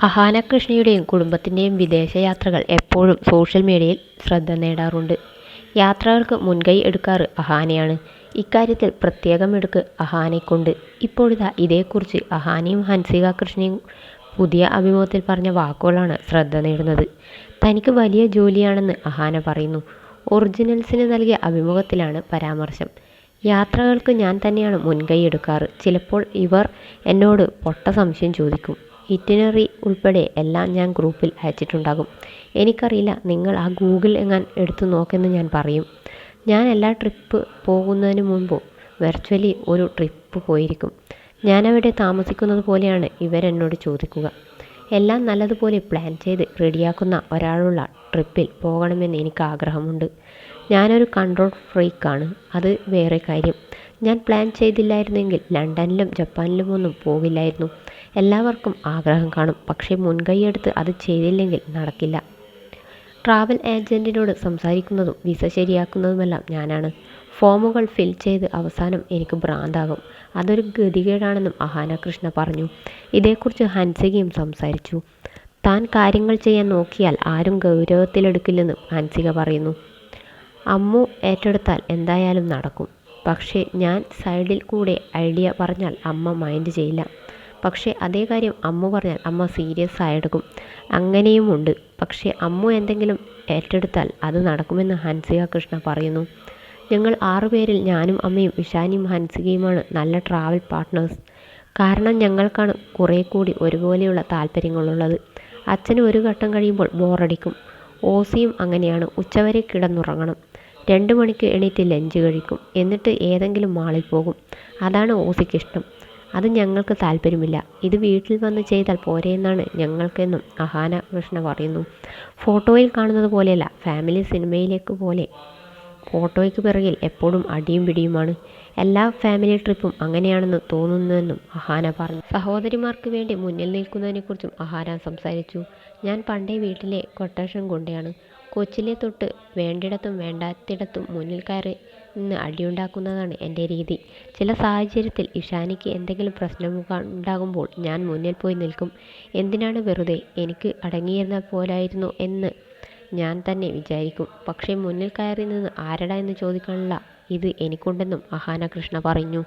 അഹാന കൃഷ്ണയുടെയും കുടുംബത്തിൻ്റെയും വിദേശയാത്രകൾ എപ്പോഴും സോഷ്യൽ മീഡിയയിൽ ശ്രദ്ധ നേടാറുണ്ട്. യാത്രകൾക്ക് മുൻകൈ എടുക്കാറ് അഹാനയാണ്. ഇക്കാര്യത്തിൽ പ്രത്യേകം മിടുക്ക് അഹാനയ്ക്കുണ്ട്. ഇപ്പോഴിതാ ഇതേക്കുറിച്ച് അഹാനയും ഹൻസിക കൃഷ്ണയും പുതിയ അഭിമുഖത്തിൽ പറഞ്ഞ വാക്കുകളാണ് ശ്രദ്ധ നേടുന്നത്. തനിക്ക് വലിയ ജോലിയാണെന്ന് അഹാന പറയുന്നു. ഒറിജിനൽസിന് നൽകിയ അഭിമുഖത്തിലാണ് പരാമർശം. യാത്രകൾക്ക് ഞാൻ തന്നെയാണ് മുൻകൈ എടുക്കാറ്. ചിലപ്പോൾ ഇവർ എന്നോട് പൊട്ട സംശയം ചോദിക്കും. ഇറ്റിനറി ഉൾപ്പെടെ എല്ലാം ഞാൻ ഗ്രൂപ്പിൽ അയച്ചിട്ടുണ്ടാകും. എനിക്കറിയില്ല, നിങ്ങൾ ആ ഗൂഗിൾ എങ്ങാൻ എടുത്തു നോക്കെന്ന് ഞാൻ പറയും. ഞാൻ എല്ലാ ട്രിപ്പ് പോകുന്നതിന് മുമ്പും വെർച്വലി ഒരു ട്രിപ്പ് പോയിരിക്കും. ഞാനവിടെ താമസിക്കുന്നത് പോലെയാണ് ഇവരെന്നോട് ചോദിക്കുക. എല്ലാം നല്ലതുപോലെ പ്ലാൻ ചെയ്ത് റെഡിയാക്കുന്ന ഒരാളുള്ള ട്രിപ്പിൽ പോകണമെന്ന് എനിക്ക് ആഗ്രഹമുണ്ട്. ഞാനൊരു കൺട്രോൾ ഫ്രീക്കാണ്, അത് വേറെ കാര്യം. ഞാൻ പ്ലാൻ ചെയ്തില്ലായിരുന്നെങ്കിൽ ലണ്ടനിലും ജപ്പാനിലും ഒന്നും പോകില്ലായിരുന്നു. എല്ലാവർക്കും ആഗ്രഹം കാണും, പക്ഷേ മുൻകൈയെടുത്ത് അത് ചെയ്തില്ലെങ്കിൽ നടക്കില്ല. ട്രാവൽ ഏജൻറ്റിനോട് സംസാരിക്കുന്നതും വിസ ശരിയാക്കുന്നതുമെല്ലാം ഞാനാണ്. ഫോമുകൾ ഫിൽ ചെയ്ത് അവസാനം എനിക്ക് ഭ്രാന്താകും. അതൊരു ഗതികേടാണെന്നും അഹാന കൃഷ്ണ പറഞ്ഞു. ഇതേക്കുറിച്ച് ഹൻസികയും സംസാരിച്ചു. താൻ കാര്യങ്ങൾ ചെയ്യാൻ നോക്കിയാൽ ആരും ഗൗരവത്തിലെടുക്കില്ലെന്നും ഹൻസിക പറയുന്നു. അമ്മു ഏറ്റെടുത്താൽ എന്തായാലും നടക്കും. പക്ഷേ ഞാൻ സൈഡിൽ കൂടെ ഐഡിയ പറഞ്ഞാൽ അമ്മ മൈൻഡ് ചെയ്യില്ല. പക്ഷേ അതേ കാര്യം അമ്മു പറഞ്ഞാൽ അമ്മ സീരിയസ് ആയെടുക്കും. അങ്ങനെയുമുണ്ട്. പക്ഷേ അമ്മു എന്തെങ്കിലും ഏറ്റെടുത്താൽ അത് നടക്കുമെന്ന് ഹൻസിക കൃഷ്ണ പറയുന്നു. ഞങ്ങൾ 6 പേരിൽ ഞാനും അമ്മയും ഇഷാനിയും ഹൻസികയുമാണ് നല്ല ട്രാവൽ പാർട്ട്നേഴ്സ്. കാരണം ഞങ്ങൾക്കാണ് കുറേ കൂടി ഒരുപോലെയുള്ള താല്പര്യങ്ങളുള്ളത്. അച്ഛന് ഒരു ഘട്ടം കഴിയുമ്പോൾ ബോറടിക്കും. ഓസിയും അങ്ങനെയാണ്. ഉച്ചവരെ കിടന്നുറങ്ങണം. 2 മണിക്ക് എണീറ്റ് ലഞ്ച് കഴിക്കും. എന്നിട്ട് ഏതെങ്കിലും മാളിൽ പോകും. അതാണ് ഓസിക്കിഷ്ടം. അത് ഞങ്ങൾക്ക് താല്പര്യമില്ല. ഇത് വീട്ടിൽ വന്ന് ചെയ്താൽ പോരെയെന്നാണ് ഞങ്ങൾക്കെന്നും അഹാന കൃഷ്ണ പറയുന്നു. ഫോട്ടോയിൽ കാണുന്നത് പോലെയല്ല ഫാമിലി സിനിമയിലേക്ക് പോലെ. ഫോട്ടോയ്ക്ക് പിറകിൽ എപ്പോഴും അടിയും പിടിയുമാണ്. എല്ലാ ഫാമിലി ട്രിപ്പും അങ്ങനെയാണെന്ന് തോന്നുന്നുവെന്നും അഹാന പറഞ്ഞു. സഹോദരിമാർക്ക് വേണ്ടി മുന്നിൽ നിൽക്കുന്നതിനെക്കുറിച്ചും അഹാന സംസാരിച്ചു. ഞാൻ പണ്ടേ വീട്ടിലെ കൊട്ടേഷൻ കൊണ്ടയാണ്. കൊച്ചിലെ തൊട്ട് വേണ്ടിടത്തും വേണ്ടാത്തിടത്തും മുന്നിൽ കയറി നിന്ന് അടിയുണ്ടാക്കുന്നതാണ് എൻ്റെ രീതി. ചില സാഹചര്യത്തിൽ ഇഷാനിക്ക് എന്തെങ്കിലും പ്രശ്നമുണ്ടാകുമ്പോൾ ഞാൻ മുന്നിൽ പോയി നിൽക്കും. എന്തിനാണ് വെറുതെ, എനിക്ക് അടങ്ങിയിരുന്നാൽ പോലായിരുന്നു എന്ന് ഞാൻ തന്നെ വിചാരിക്കും. പക്ഷേ മുന്നിൽ കയറി നിന്ന് ആരടാ എന്ന് ചോദിക്കാനുള്ള ഇത് എനിക്കുണ്ടെന്നും അഹാന കൃഷ്ണ പറഞ്ഞു.